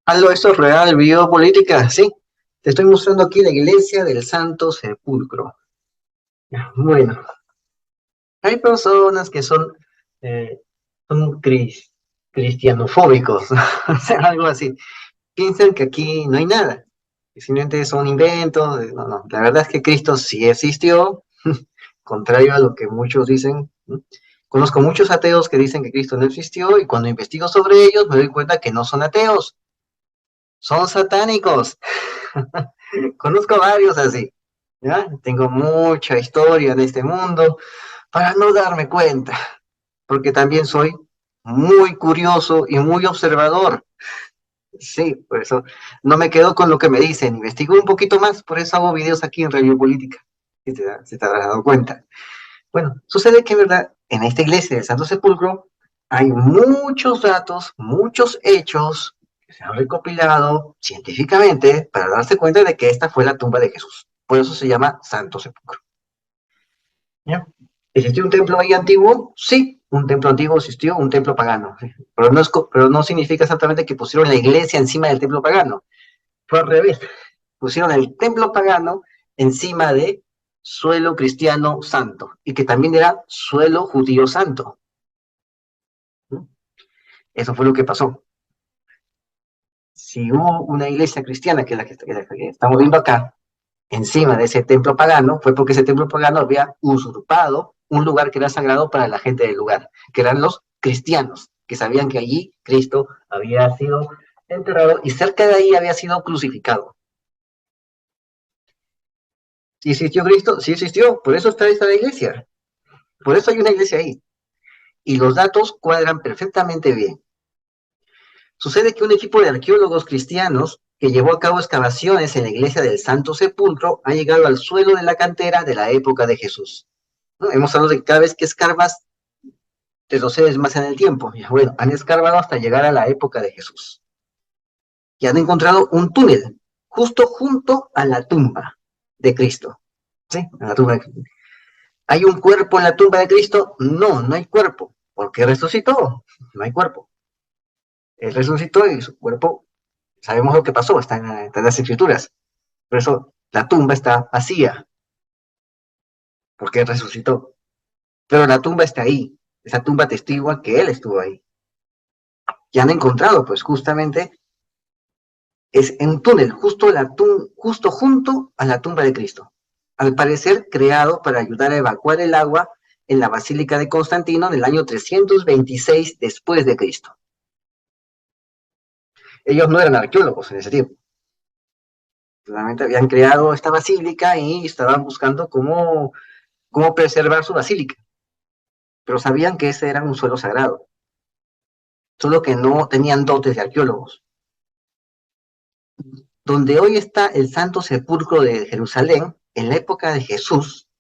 Algo, esto es real, biopolítica, sí. Te estoy mostrando aquí la iglesia del Santo Sepulcro. Bueno, hay personas que eh, son cristianofóbicos, o sea, algo así. Piensan que aquí no hay nada, que simplemente son inventos. No, no, la verdad es que Cristo sí existió, contrario a lo que muchos dicen. ¿No? Conozco muchos ateos que dicen que Cristo no existió y cuando investigo sobre ellos me doy cuenta que no son ateos, son satánicos. Conozco varios así, ¿ya? Tengo mucha historia en este mundo para no darme cuenta, porque también soy muy curioso y muy observador. Sí, por eso no me quedo con lo que me dicen, investigo un poquito más, por eso hago videos aquí en Radio Política, si te habrás dado cuenta. Bueno, sucede que, en verdad, en esta iglesia del Santo Sepulcro hay muchos datos, muchos hechos que se han recopilado científicamente para darse cuenta de que esta fue la tumba de Jesús. Por eso se llama Santo Sepulcro. ¿Ya? ¿Existió un templo ahí antiguo? Sí, un templo antiguo existió, un templo pagano. ¿Sí? Pero no significa exactamente que pusieron la iglesia encima del templo pagano. Fue al revés. Pusieron el templo pagano encima de suelo cristiano santo y que también era suelo judío santo. ¿No? Eso fue lo que pasó. Si hubo una iglesia cristiana, que es la que estamos viendo acá, encima de ese templo pagano, fue porque ese templo pagano había usurpado un lugar que era sagrado para la gente del lugar, que eran los cristianos, que sabían que allí Cristo había sido enterrado y cerca de ahí había sido crucificado. ¿Sí existió Cristo? Sí existió, por eso está esta iglesia, por eso hay una iglesia ahí. Y los datos cuadran perfectamente bien. Sucede que un equipo de arqueólogos cristianos que llevó a cabo excavaciones en la iglesia del Santo Sepulcro ha llegado al suelo de la cantera de la época de Jesús. ¿No? Hemos hablado de que cada vez que escarbas, retrocedes más en el tiempo. Y bueno, han escarbado hasta llegar a la época de Jesús. Y han encontrado un túnel justo junto a la tumba de Cristo. ¿Sí? A la tumba de Cristo. ¿Hay un cuerpo en la tumba de Cristo? No, no hay cuerpo. ¿Por qué resucitó? No hay cuerpo. Él resucitó y su cuerpo, sabemos lo que pasó, está en las escrituras. Por eso la tumba está vacía, porque él resucitó. Pero la tumba está ahí. Esa tumba testigua que él estuvo ahí. Y han encontrado, pues justamente, es un túnel justo junto a la tumba de Cristo. Al parecer creado para ayudar a evacuar el agua en la Basílica de Constantino en el año 326 después de Cristo. Ellos no eran arqueólogos en ese tiempo. Solamente habían creado esta basílica y estaban buscando cómo preservar su basílica. Pero sabían que ese era un suelo sagrado. Solo que no tenían dotes de arqueólogos. Donde hoy está el Santo Sepulcro de Jerusalén, en la época de Jesús,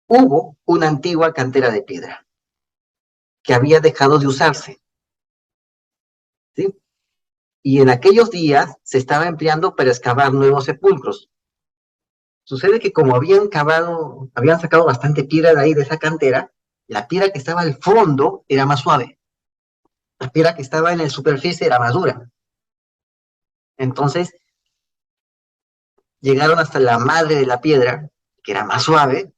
hubo una antigua cantera de piedra que había dejado de usarse, ¿sí? Y en aquellos días se estaba empleando para excavar nuevos sepulcros. Sucede que como habían sacado bastante piedra de ahí, de esa cantera, la piedra que estaba al fondo era más suave, la piedra que estaba en la superficie era más dura. Entonces llegaron hasta la madre de la piedra, que era más suave,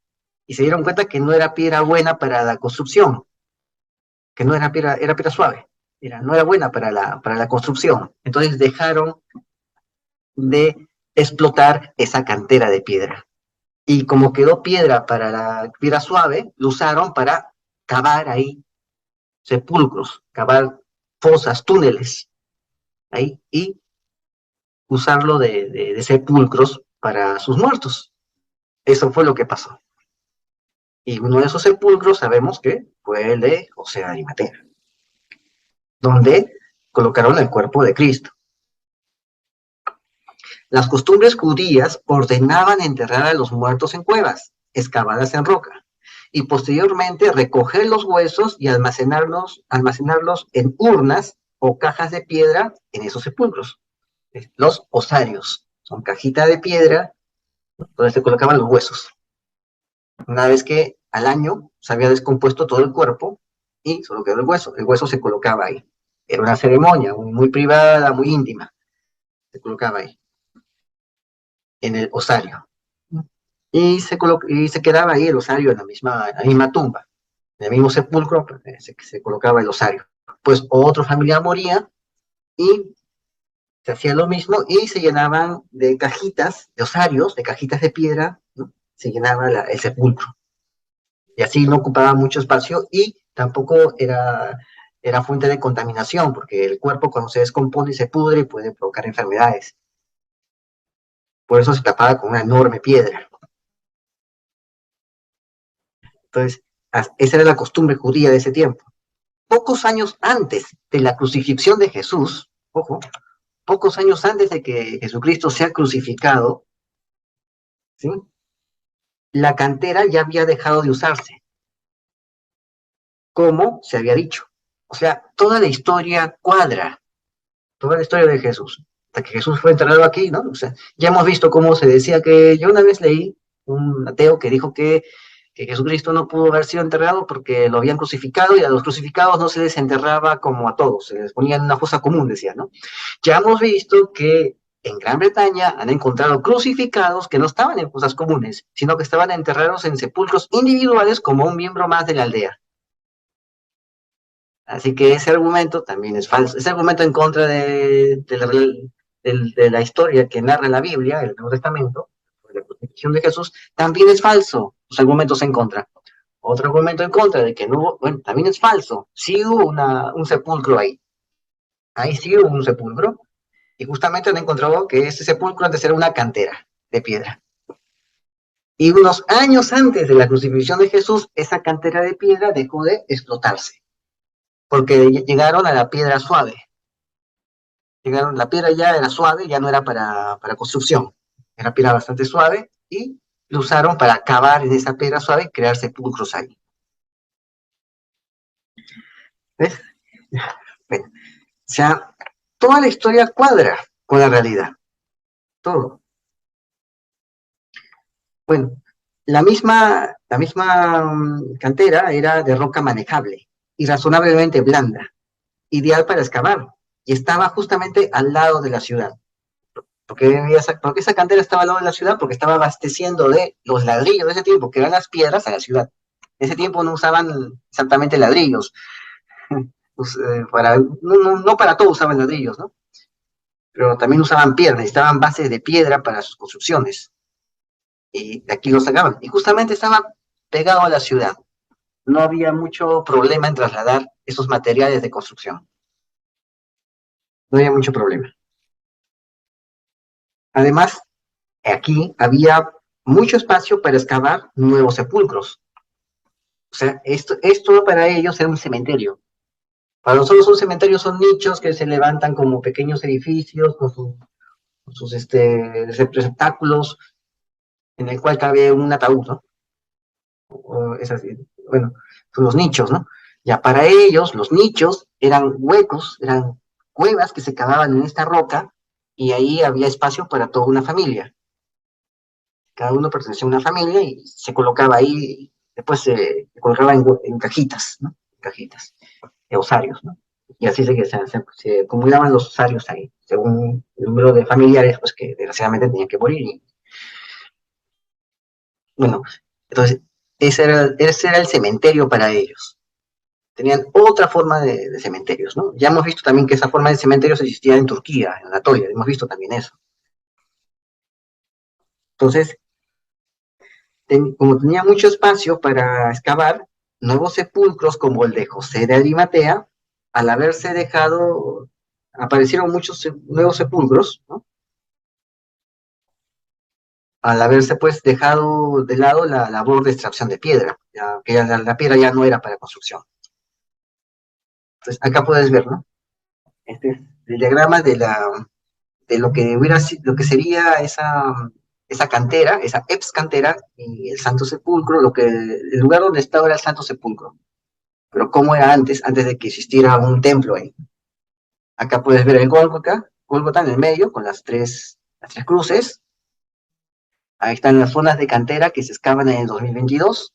y se dieron cuenta que no era piedra buena para la construcción, que no era piedra, era piedra suave, no era buena para la construcción. Entonces dejaron de explotar esa cantera de piedra. Y como quedó piedra para la piedra suave, lo usaron para cavar ahí sepulcros, cavar fosas, túneles, ahí, y usarlo de sepulcros para sus muertos. Eso fue lo que pasó. Y uno de esos sepulcros sabemos que fue el de José de Arimatea, donde colocaron el cuerpo de Cristo. Las costumbres judías ordenaban enterrar a los muertos en cuevas, excavadas en roca, y posteriormente recoger los huesos y almacenarlos en urnas o cajas de piedra en esos sepulcros. Los osarios son cajitas de piedra donde se colocaban los huesos. Una vez que al año se había descompuesto todo el cuerpo y solo quedó el hueso se colocaba ahí. Era una ceremonia muy privada, muy íntima. Se colocaba ahí, en el osario. Y se quedaba ahí el osario en la misma tumba, en el mismo sepulcro, se colocaba el osario. Pues otro familiar moría y se hacía lo mismo y se llenaban de cajitas, de osarios, de cajitas de piedra, ¿no? Se llenaba el sepulcro. Y así no ocupaba mucho espacio y tampoco era fuente de contaminación, porque el cuerpo cuando se descompone se pudre y puede provocar enfermedades. Por eso se tapaba con una enorme piedra. Entonces, esa era la costumbre judía de ese tiempo. Pocos años antes de la crucifixión de Jesús, ojo, pocos años antes de que Jesucristo sea crucificado, ¿sí? La cantera ya había dejado de usarse, como se había dicho. O sea, toda la historia cuadra, toda la historia de Jesús, hasta que Jesús fue enterrado aquí, ¿no? O sea, ya hemos visto cómo se decía que, yo una vez leí un ateo que dijo que Jesucristo no pudo haber sido enterrado porque lo habían crucificado y a los crucificados no se les enterraba como a todos, se les ponía en una fosa común, decía, ¿no? Ya hemos visto que en Gran Bretaña han encontrado crucificados que no estaban en fosas comunes, sino que estaban enterrados en sepulcros individuales como un miembro más de la aldea. Así que ese argumento también es falso. Ese argumento en contra de la historia que narra la Biblia, el Nuevo Testamento, de la crucifixión de Jesús, también es falso. Los argumentos en contra. Otro argumento en contra de que no hubo, bueno, también es falso. Sí hubo un sepulcro ahí. Ahí sí hubo un sepulcro. Y justamente han encontrado que ese sepulcro antes era una cantera de piedra. Y unos años antes de la crucifixión de Jesús, esa cantera de piedra dejó de explotarse, porque llegaron a la piedra suave. Llegaron, la piedra ya era suave, ya no era para construcción. Era piedra bastante suave y lo usaron para cavar en esa piedra suave y crear sepulcros ahí. ¿Ves? Bueno, o sea, toda la historia cuadra con la realidad. Todo. Bueno, la misma cantera era de roca manejable y razonablemente blanda, ideal para excavar, y estaba justamente al lado de la ciudad. ¿Por qué esa cantera estaba al lado de la ciudad? Porque estaba abasteciendo de los ladrillos de ese tiempo, que eran las piedras, a la ciudad. En ese tiempo no usaban exactamente ladrillos, pues, no para todo usaban ladrillos, ¿no? Pero también usaban piedras, necesitaban bases de piedra para sus construcciones, y de aquí lo sacaban. Y justamente estaba pegado a la ciudad. No había mucho problema en trasladar esos materiales de construcción. No había mucho problema. Además, aquí había mucho espacio para excavar nuevos sepulcros. O sea, esto para ellos era un cementerio. Para nosotros un cementerio son nichos que se levantan como pequeños edificios con sus receptáculos en el cual cabe un ataúd, ¿no? O es así. Bueno, son los nichos, ¿no? Ya para ellos, los nichos eran huecos, eran cuevas que se cavaban en esta roca y ahí había espacio para toda una familia. Cada uno pertenecía a una familia y se colocaba ahí, después se colocaba en cajitas, ¿no? Cajitas, de osarios, ¿no? Y así se acumulaban los osarios ahí, según el número de familiares, pues que desgraciadamente tenían que morir. Y, bueno, entonces, ese era el cementerio para ellos. Tenían otra forma de cementerios, ¿no? Ya hemos visto también que esa forma de cementerios existía en Turquía, en Anatolia, hemos visto también eso. Entonces, como tenía mucho espacio para excavar, nuevos sepulcros como el de José de Arimatea, al haberse dejado, aparecieron muchos nuevos sepulcros, ¿no? Al haberse pues dejado de lado la labor de extracción de piedra, que la piedra ya no era para construcción. Entonces, acá puedes ver, ¿no? Este es el diagrama de lo que sería esa cantera, esa ex cantera y el Santo Sepulcro, el lugar donde está ahora el Santo Sepulcro. Pero cómo era antes de que existiera un templo ahí. Acá puedes ver el Gólgota en el medio, con las tres cruces. Ahí están las zonas de cantera que se excavan en el 2022.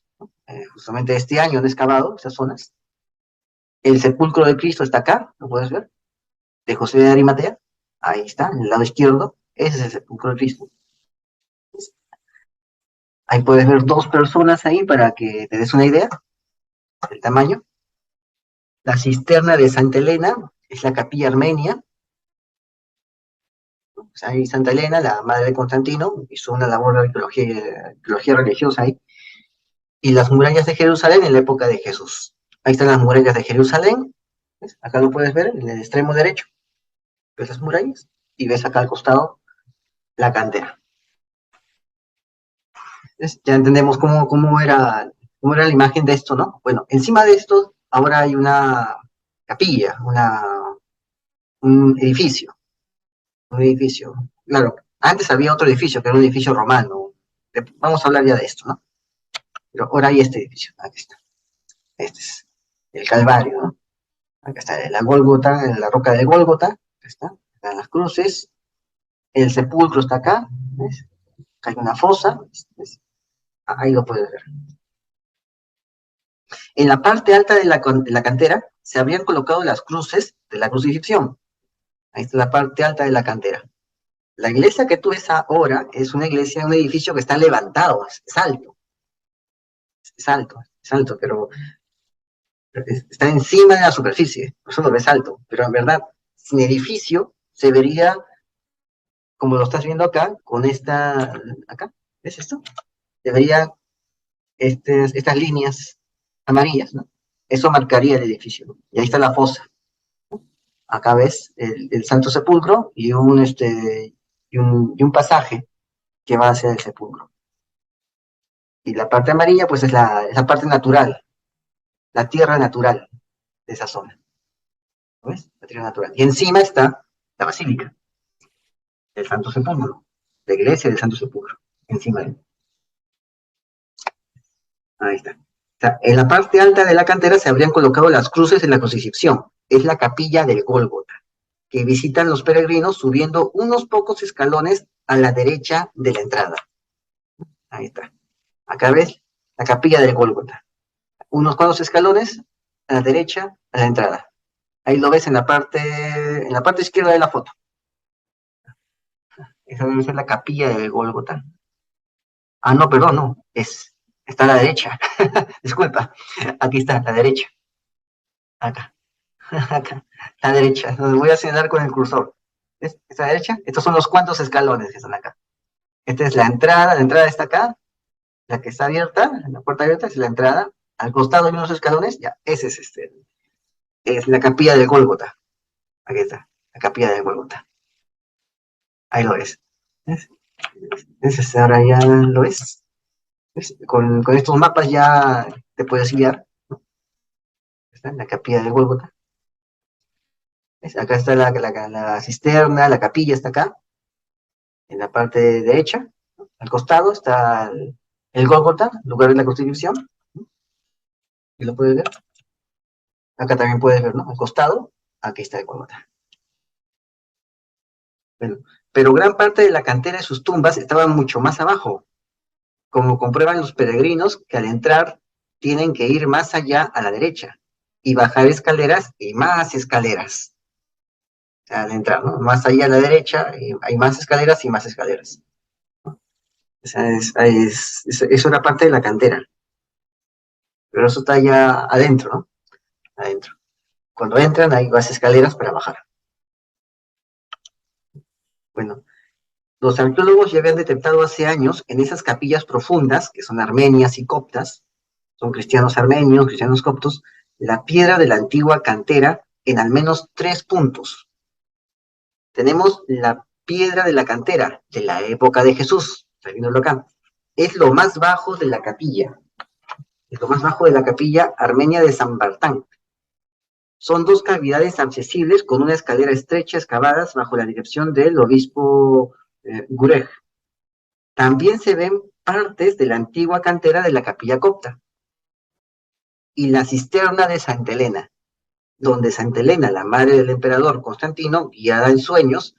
Justamente este año han excavado esas zonas. El sepulcro de Cristo está acá, ¿lo puedes ver? de José de Arimatea. Ahí está, en el lado izquierdo. Ese es el sepulcro de Cristo. Ahí puedes ver dos personas ahí para que te des una idea del tamaño. La cisterna de Santa Elena es la capilla armenia. Pues ahí Santa Elena, la madre de Constantino, hizo una labor de arqueología religiosa ahí. Y las murallas de Jerusalén en la época de Jesús. Ahí están las murallas de Jerusalén. ¿Ves? Acá lo puedes ver en el extremo derecho. Ves las murallas y ves acá al costado la cantera. ¿Ves? Ya entendemos cómo era la imagen de esto, ¿no? Bueno, encima de esto ahora hay una capilla, un edificio. Un edificio. Claro, antes había otro edificio que era un edificio romano. Vamos a hablar ya de esto, ¿no? Pero ahora hay este edificio. Aquí está. Este es el Calvario, ¿no? Acá está la Gólgota, la roca de Gólgota. Acá está. Están las cruces. El sepulcro está acá. ¿Ves? Acá hay una fosa. ¿Ves? Ahí lo puedes ver. En la parte alta de la cantera se habrían colocado las cruces de la crucifixión. Ahí está la parte alta de la cantera. La iglesia que tú ves ahora es una iglesia, un edificio que está levantado, es alto, es alto, pero está encima de la superficie, por eso lo ves alto, pero en verdad, sin edificio se vería, como lo estás viendo acá, con acá, ¿ves esto? Se vería estas líneas amarillas, ¿no? Eso marcaría el edificio, ¿no? Y ahí está la fosa. Acá ves el Santo Sepulcro y un pasaje que va hacia el sepulcro. Y la parte amarilla, pues es la parte natural, la tierra natural de esa zona. ¿No ves? La tierra natural. Y encima está la basílica del Santo Sepulcro, la iglesia del Santo Sepulcro, encima de él. Ahí está. O sea, en la parte alta de la cantera se habrían colocado las cruces de la crucifixión. Es la capilla del Gólgota, que visitan los peregrinos subiendo unos pocos escalones a la derecha de la entrada. Ahí está. Acá ves la capilla del Gólgota. Unos cuantos escalones a la derecha, a la entrada. Ahí lo ves en la parte izquierda de la foto. Esa debe ser la capilla del Gólgota. Ah, no, perdón, no. Está a la derecha. Disculpa. Aquí está, a la derecha. Acá. Acá. A la derecha. Donde voy a señalar con el cursor. ¿Ves? ¿Esta derecha? Estos son los cuantos escalones que están acá. Esta es la entrada está acá, la que está abierta, la puerta abierta es la entrada. Al costado hay unos escalones, ya, ese es la capilla del Gólgota. Aquí está, la capilla del Gólgota. Ahí lo ves. ¿Ves? Ahora ya lo ves. ¿Ves? Con estos mapas ya te puedes guiar. Está en la capilla del Gólgota. ¿Ves? Acá está la cisterna, la capilla está acá, en la parte derecha. Al costado está el Gólgota, lugar de la crucifixión. Y lo puedes ver. Acá también puedes ver, ¿no? Al costado, aquí está el Gólgota. Bueno, pero gran parte de la cantera de sus tumbas estaba mucho más abajo, como comprueban los peregrinos que al entrar tienen que ir más allá a la derecha y bajar escaleras y más escaleras al entrar, ¿no? Más allá a la derecha hay más escaleras y más escaleras. Esa es una parte de la cantera, pero eso está ya adentro, ¿no? Adentro. Cuando entran hay más escaleras para bajar. Bueno, los arqueólogos ya habían detectado hace años en esas capillas profundas, que son armenias y coptas, son cristianos armenios, cristianos coptos, la piedra de la antigua cantera en al menos 3 puntos. Tenemos la piedra de la cantera de la época de Jesús, viéndolo acá. Es lo más bajo de la capilla, es lo más bajo de la capilla armenia de San Bartán. Son 2 cavidades accesibles con una escalera estrecha excavadas bajo la dirección del obispo Gurej. También se ven partes de la antigua cantera de la capilla copta y la cisterna de Santa Elena, donde Santa Elena, la madre del emperador Constantino, guiada en sueños,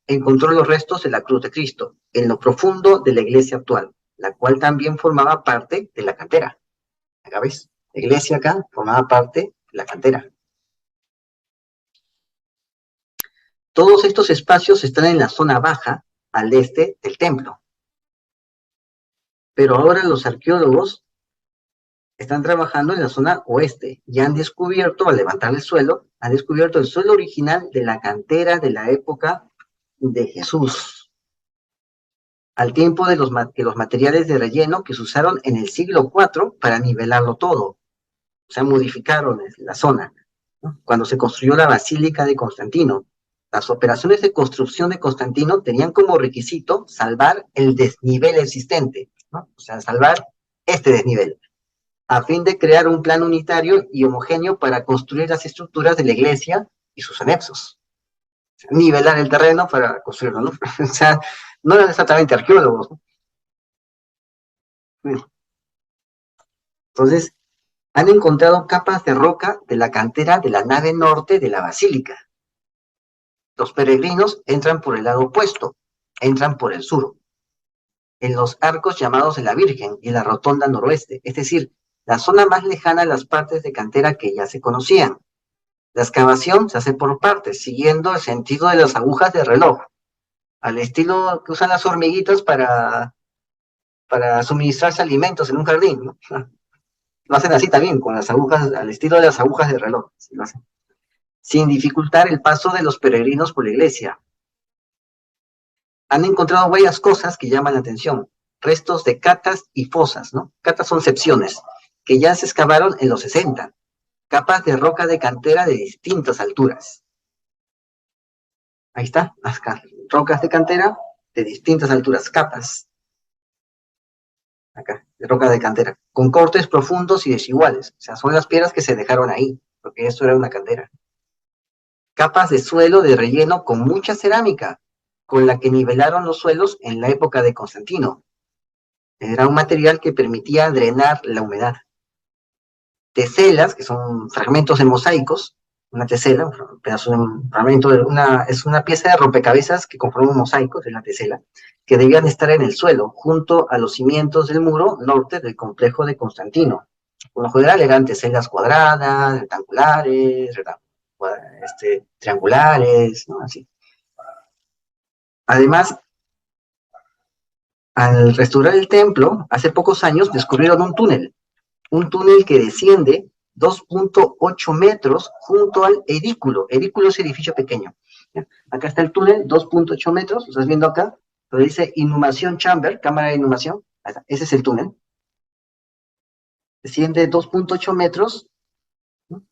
encontró los restos de la cruz de Cristo en lo profundo de la iglesia actual, la cual también formaba parte de la cantera. Acá ves, la iglesia acá formaba parte de la cantera. Todos estos espacios están en la zona baja, al este del templo. Pero ahora los arqueólogos están trabajando en la zona oeste y han descubierto, al levantar el suelo, han descubierto el suelo original de la cantera de la época de Jesús, al tiempo de los materiales de relleno que se usaron en el siglo IV para nivelarlo todo. O sea, modificaron la zona, ¿no? Cuando se construyó la Basílica de Constantino, las operaciones de construcción de Constantino tenían como requisito salvar el desnivel existente, ¿no? O sea, salvar este desnivel, a fin de crear un plan unitario y homogéneo para construir las estructuras de la iglesia y sus anexos. O sea, nivelar el terreno para construirlo, ¿no? O sea, no eran exactamente arqueólogos, ¿no? Entonces, han encontrado capas de roca de la cantera de la nave norte de la basílica. Los peregrinos entran por el lado opuesto, entran por el sur, en los arcos llamados de la Virgen y la rotonda noroeste, es decir, la zona más lejana a las partes de cantera que ya se conocían. La excavación se hace por partes, siguiendo el sentido de las agujas de reloj, al estilo que usan las hormiguitas para suministrarse alimentos en un jardín, ¿no? Lo hacen así también, con las agujas, al estilo de las agujas de reloj, ¿sí? Lo hacen, sin dificultar el paso de los peregrinos por la iglesia. Han encontrado varias cosas que llaman la atención, restos de catas y fosas, ¿no? Catas son secciones, que ya se excavaron en los 60, capas de roca de cantera de distintas alturas. Ahí está, las rocas de cantera de distintas alturas, capas, acá, de roca de cantera, con cortes profundos y desiguales. O sea, son las piedras que se dejaron ahí, porque esto era una cantera. Capas de suelo de relleno con mucha cerámica, con la que nivelaron los suelos en la época de Constantino. Era un material que permitía drenar la humedad. Teselas, que son fragmentos de mosaicos, una tesela, un pedazo de un fragmento de es una pieza de rompecabezas que conforma un mosaico, es la tesela, que debían estar en el suelo, junto a los cimientos del muro norte del complejo de Constantino. Por lo general eran teselas cuadradas, rectangulares, triangulares, ¿no? Así. Además, al restaurar el templo, hace pocos años descubrieron un túnel que desciende 2.8 metros junto al edículo. Edículo es edificio pequeño. ¿Ya? Acá está el túnel, 2.8 metros, lo estás viendo acá, lo dice Inhumación Chamber, cámara de inhumación, ese es el túnel. Desciende 2.8 metros, ¿no?,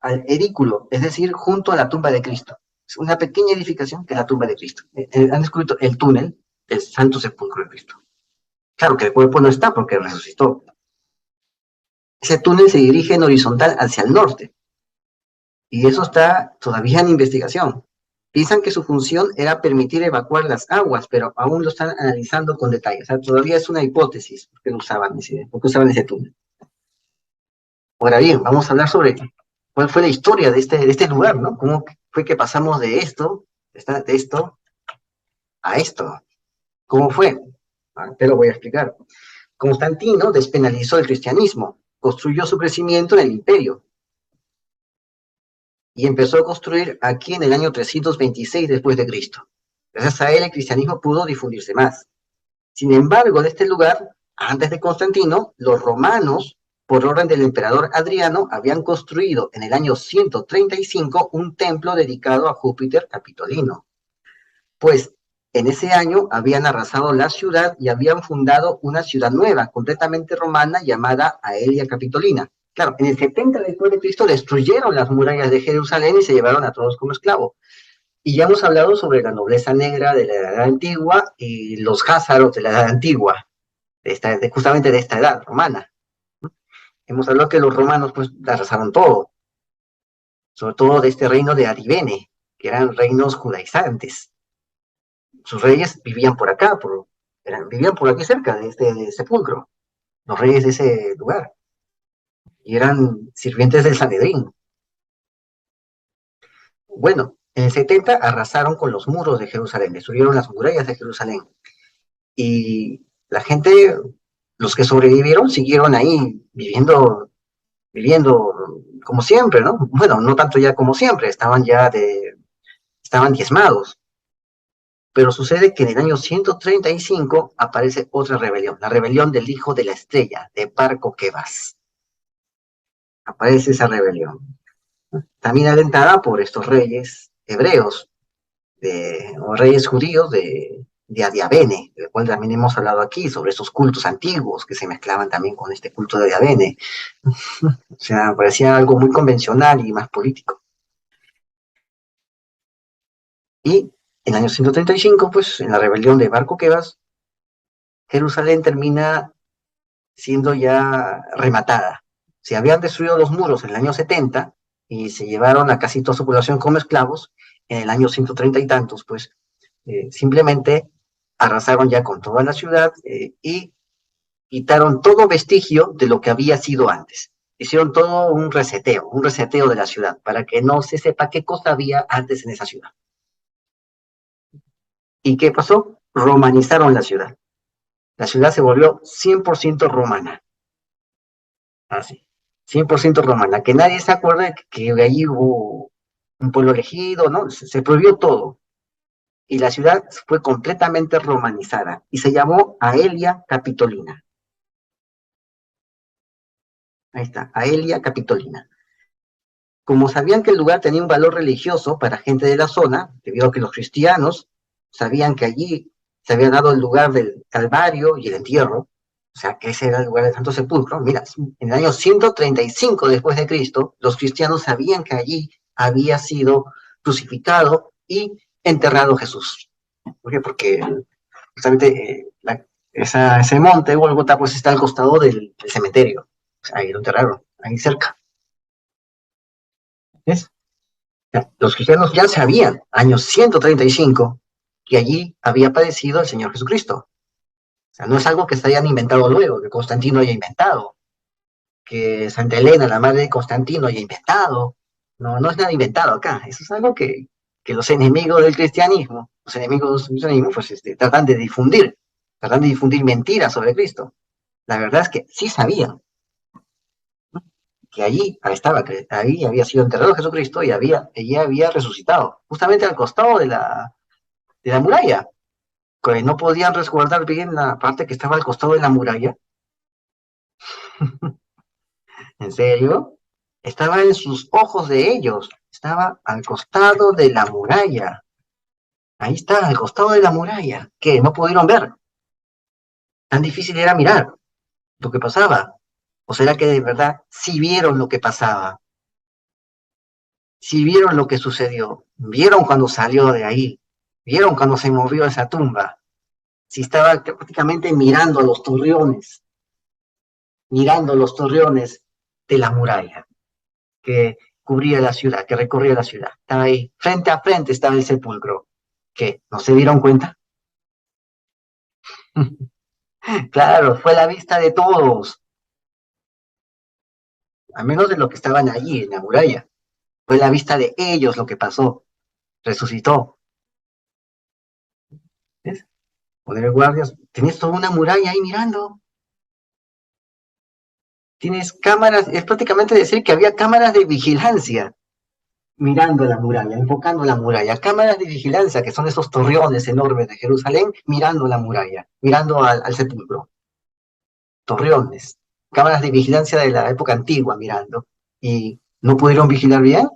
al edículo, es decir, junto a la tumba de Cristo. Es una pequeña edificación que es la tumba de Cristo. Han descubierto el túnel del Santo Sepulcro de Cristo. Claro que el cuerpo no está porque resucitó. Ese túnel se dirige en horizontal hacia el norte, y eso está todavía en investigación. Piensan que su función era permitir evacuar las aguas, pero aún lo están analizando con detalle. O sea, todavía es una hipótesis por qué usaban ese túnel. Ahora bien, vamos a hablar sobre cuál fue la historia de este lugar, ¿no? ¿Cómo fue que pasamos de esto a esto? ¿Cómo fue? Te lo voy a explicar. Constantino despenalizó el cristianismo, construyó su crecimiento en el imperio, y empezó a construir aquí en el año 326 después de Cristo. Gracias a él el cristianismo pudo difundirse más. Sin embargo, de este lugar, antes de Constantino, los romanos, por orden del emperador Adriano, habían construido en el año 135 un templo dedicado a Júpiter Capitolino. Pues en ese año habían arrasado la ciudad y habían fundado una ciudad nueva, completamente romana, llamada Aelia Capitolina. Claro, en el 70 después de Cristo destruyeron las murallas de Jerusalén y se llevaron a todos como esclavos. Y ya hemos hablado sobre la nobleza negra de la Edad Antigua y los házaros de la Edad Antigua, justamente de esta edad romana. Hemos hablado que los romanos pues arrasaron todo, sobre todo de este reino de Arivene, que eran reinos judaizantes. Sus reyes vivían por acá, vivían por aquí cerca de este sepulcro, los reyes de ese lugar, y eran sirvientes del Sanedrín. Bueno, en el 70 arrasaron con los muros de Jerusalén, destruyeron las murallas de Jerusalén, y la gente, los que sobrevivieron, siguieron ahí viviendo como siempre, ¿no? Bueno, no tanto ya como siempre, estaban estaban diezmados. Pero sucede que en el año 135 aparece otra rebelión, la rebelión del hijo de la estrella, de Bar Coquebas. Aparece esa rebelión, también alentada por estos reyes hebreos, o reyes judíos de Adiabene, del cual también hemos hablado aquí, sobre esos cultos antiguos que se mezclaban también con este culto de Adiabene. O sea, parecía algo muy convencional y más político. Y en el año 135, pues, en la rebelión de Bar Coquebas, Jerusalén termina siendo ya rematada. Se habían destruido los muros en el año 70 y se llevaron a casi toda su población como esclavos. En el año 130 y tantos, pues simplemente arrasaron ya con toda la ciudad y quitaron todo vestigio de lo que había sido antes. Hicieron todo un reseteo de la ciudad, para que no se sepa qué cosa había antes en esa ciudad. ¿Y qué pasó? Romanizaron la ciudad. La ciudad se volvió 100% romana. Así. 100% romana. Que nadie se acuerde que allí hubo un pueblo elegido, ¿no? Se prohibió todo. Y la ciudad fue completamente romanizada y se llamó Aelia Capitolina. Ahí está, Aelia Capitolina. Como sabían que el lugar tenía un valor religioso para gente de la zona, debido a que los cristianos sabían que allí se había dado el lugar del Calvario y el entierro, o sea, que ese era el lugar del Santo Sepulcro. Mira, en el año 135 después de Cristo, los cristianos sabían que allí había sido crucificado y enterrado Jesús. ¿Por qué? Porque justamente ese monte, Golgota, pues está al costado del cementerio. O sea, ahí lo enterraron, ahí cerca. ¿Ves? Los cristianos ya sabían, años 135, que allí había padecido el Señor Jesucristo. O sea, no es algo que se hayan inventado luego, que Constantino haya inventado, que Santa Elena, la madre de Constantino, haya inventado. No, no es nada inventado acá. Eso es algo que los enemigos del cristianismo, los enemigos del cristianismo, pues tratan de difundir mentiras sobre Cristo. La verdad es que sí sabían que allí estaba, que ahí había sido enterrado Jesucristo y allí había resucitado, justamente al costado de la muralla, que no podían resguardar bien la parte que estaba al costado de la muralla. ¿En serio? Estaba en sus ojos de ellos, estaba al costado de la muralla. Ahí está, al costado de la muralla, que no pudieron ver. Tan difícil era mirar lo que pasaba. ¿O será que de verdad sí vieron lo que pasaba? Sí vieron lo que sucedió. Vieron cuando salió de ahí. Vieron cuando se movió esa tumba. Sí estaba prácticamente mirando los torreones de la muralla que cubría la ciudad, que recorría la ciudad. Estaba ahí, frente a frente estaba el sepulcro. ¿Qué? ¿No se dieron cuenta? Claro, fue la vista de todos, a menos de los que estaban allí en la muralla. Fue la vista de ellos lo que pasó. Resucitó. ¿Ves? Poder guardias. Tienes toda una muralla ahí mirando. Tienes cámaras, es prácticamente decir que había cámaras de vigilancia mirando la muralla, enfocando la muralla, cámaras de vigilancia, que son esos torreones enormes de Jerusalén, mirando la muralla, mirando al sepulcro. Torreones, cámaras de vigilancia de la época antigua mirando. ¿Y no pudieron vigilar bien?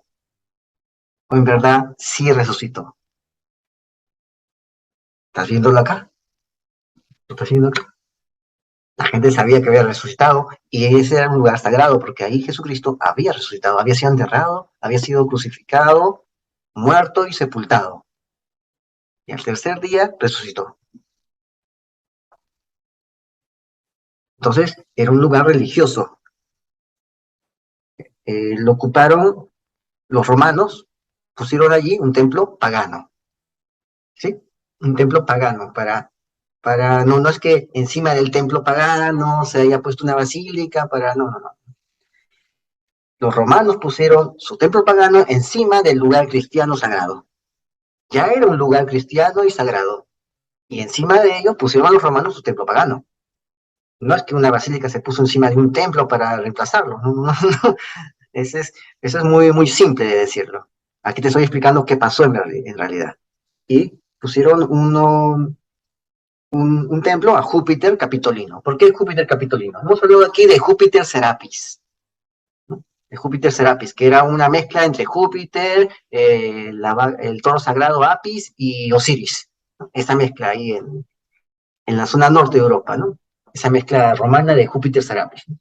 ¿O en verdad sí resucitó? ¿Estás viéndolo acá? ¿Lo estás viendo acá? La gente sabía que había resucitado y ese era un lugar sagrado porque ahí Jesucristo había resucitado, había sido enterrado, había sido crucificado, muerto y sepultado. Y al tercer día resucitó. Entonces era un lugar religioso. Lo ocuparon los romanos, pusieron allí un templo pagano, ¿sí? Un templo pagano no, no es que encima del templo pagano se haya puesto una basílica, no, no, no. Los romanos pusieron su templo pagano encima del lugar cristiano sagrado. Ya era un lugar cristiano y sagrado. Y encima de ello pusieron a los romanos su templo pagano. No es que una basílica se puso encima de un templo para reemplazarlo. No, no, no. Eso es muy, muy simple de decirlo. Aquí te estoy explicando qué pasó en realidad. Y pusieron un templo a Júpiter Capitolino. ¿Por qué Júpiter Capitolino? Hemos hablado aquí de Júpiter Serapis, ¿no? De Júpiter Serapis, que era una mezcla entre Júpiter, el toro sagrado Apis y Osiris, ¿no? Esa mezcla ahí en la zona norte de Europa, ¿no? Esa mezcla romana de Júpiter Serapis, ¿no?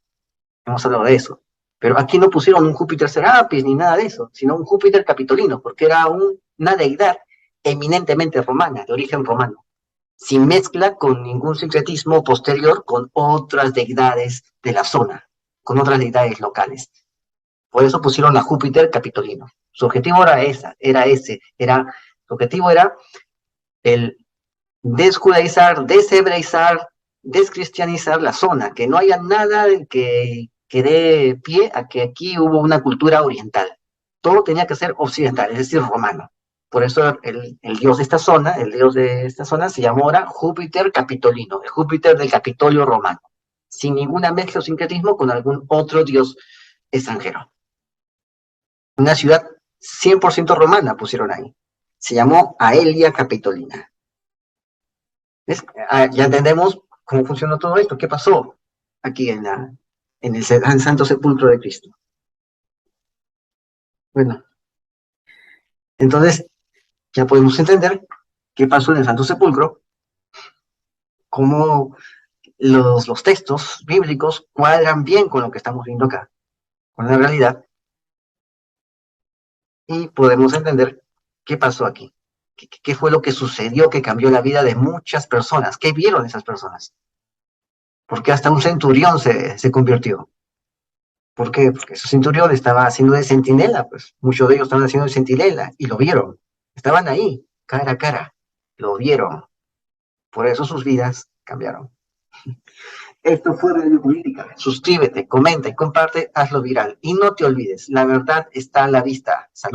Hemos hablado de eso. Pero aquí no pusieron un Júpiter Serapis ni nada de eso, sino un Júpiter Capitolino, porque era una deidad eminentemente romana, de origen romano, sin mezcla con ningún sincretismo posterior con otras deidades de la zona, con otras deidades locales. Por eso pusieron a Júpiter Capitolino. Su objetivo su objetivo era el desjudaizar, deshebraizar, descristianizar la zona, que no haya nada que dé pie a que aquí hubo una cultura oriental. Todo tenía que ser occidental, es decir, romano. Por eso el dios de esta zona, el dios de esta zona se llamó ahora Júpiter Capitolino, el Júpiter del Capitolio romano, sin ninguna mezcla o sincretismo con algún otro dios extranjero. Una ciudad 100% romana pusieron ahí. Se llamó Aelia Capitolina. Ya entendemos cómo funcionó todo esto, qué pasó aquí en el Santo Sepulcro de Cristo. Bueno, entonces ya podemos entender qué pasó en el Santo Sepulcro, cómo los textos bíblicos cuadran bien con lo que estamos viendo acá, con la realidad, y podemos entender qué pasó aquí, qué fue lo que sucedió que cambió la vida de muchas personas, qué vieron esas personas, porque hasta un centurión se convirtió. ¿Por qué? Porque ese centurión estaba haciendo de centinela, pues muchos de ellos estaban haciendo de centinela y lo vieron. Estaban ahí, cara a cara, lo vieron. Por eso sus vidas cambiaron. Esto fue Radio Política. Suscríbete, comenta y comparte, hazlo viral. Y no te olvides, la verdad está a la vista. Salud.